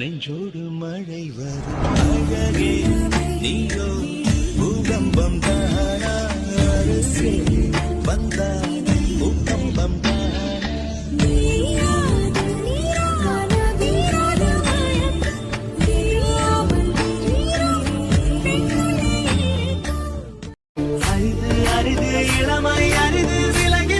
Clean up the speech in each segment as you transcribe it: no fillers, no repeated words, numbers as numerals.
நெஞ்சோடு மழை வரும் அழகே நீயோ பூகம்பம் தானா அரசே வந்தா பூகம்பம் அரிது இளமை அரிது விலகி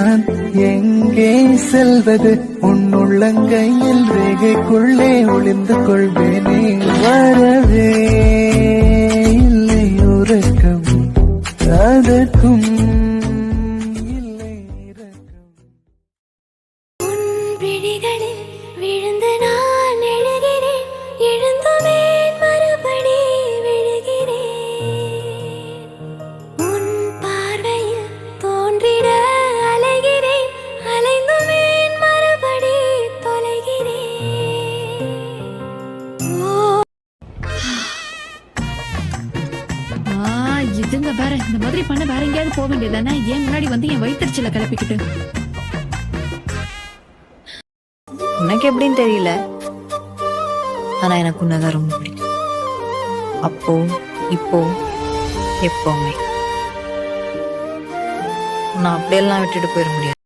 நான் எங்கே செல்வது உன்னுள்ளங்கையில் ரேகைக்குள்ளே ஒளிந்து கொள்வேனே வரவே இல்லை உறக்கம் அதற்கும் இல்லை இரக்கம் உன் விழிகளில் விழுந்து நான் எழுகிறேன் எழுந்துமேன் மறுபடி விழுகிறேன் உன் பார்வையில் தோன்றிட இதுங்க வேற இந்த மாதிரி பண்ண வேற எங்கேயாவது போக வேண்டியதானே ஏன் முன்னாடி வந்து என் வயிற்றுச்சல கிளப்பிக்கிட்டு உனக்கு எப்படின்னு தெரியல ஆனா எனக்கு உன்னதான் ரொம்ப பிடிக்கும் அப்போ இப்போ எப்பவுமே நான் அப்படியெல்லாம் விட்டுட்டு போயிட முடியாது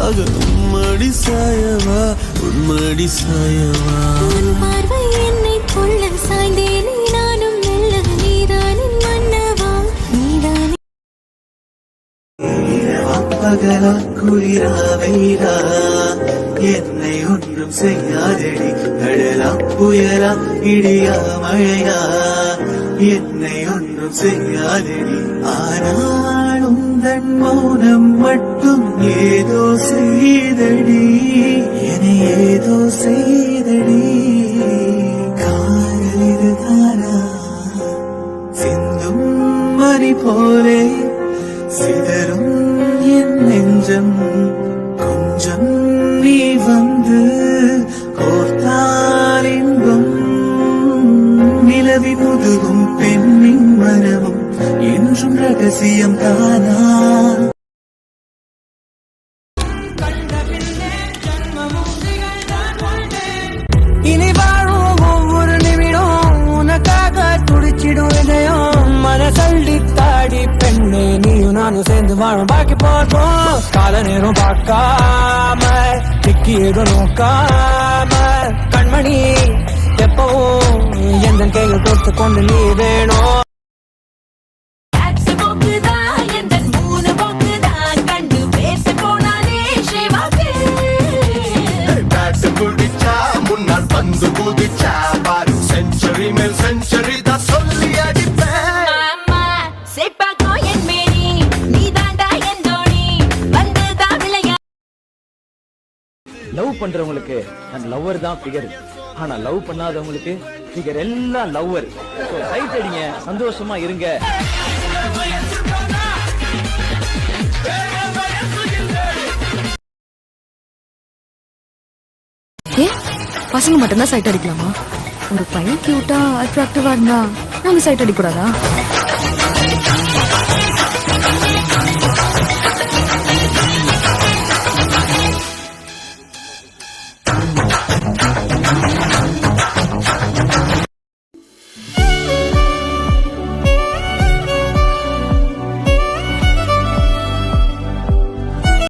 உன்மடி சாயவா உன்மடி சாயவா உன் பார்வை என்னை கொள்ள சாய்ந்தேனே நானும் மெல்ல நீதானே மன்னவா நீதானே பகலா குளிரா வெயிலா என்னை ஒன்றும் செய்யாதடி கடலா புயலா இடியா மழையா என்னை ஒன்றும் செய்யாதடி ஆனாலும் தன் மௌனம் மட்டும் ஏதோ செய்தடி என ஏதோ செய்தடி காதல் இதுதானா சிந்தும் மறி போலே சிதறும் என் நெஞ்சம் கொஞ்சம் நீ வந்து கோர்த்தால் இன்பம் நிலவி முதுகும் பெண்ணின் மனமும் என்றும் ரகசியம் தானா இனி வாழும் ஒவ்வொரு நிமிடம் உனக்காக துடிச்சிடும் இதயம் மனசள்ளி தாடி பெண்ணே நீயும் நானும் சேர்ந்து வாழும் பாக்கி போதும் கால நேரம் பார்க்காம திக்கி ஏதோ நோக்காம கண்மணி எப்பவும் எந்த கையில் கொடுத்து கொண்டு நீ வேணும் முன்னால் பந்து குதிச்சா பாரு செஞ்சுரி மேல் செஞ்சுரி தான் சொல்லி அடிப்பேன் லவ் பண்றவங்களுக்கு அந்த லவ்வர் தான் ஃபிகர் ஆனா லவ் பண்ணாதவங்களுக்கு ஃபிகர் எல்லாம் லவ்வர் ரைட் அடிங்க சந்தோஷமா இருங்க பசங்க மட்டும்தான் சைட் அடிக்கலாமா ஒரு பையன் கியூட்டா அட்ராக்டிவா இருந்தா நாங்க சைட் அடிக்கூடாதா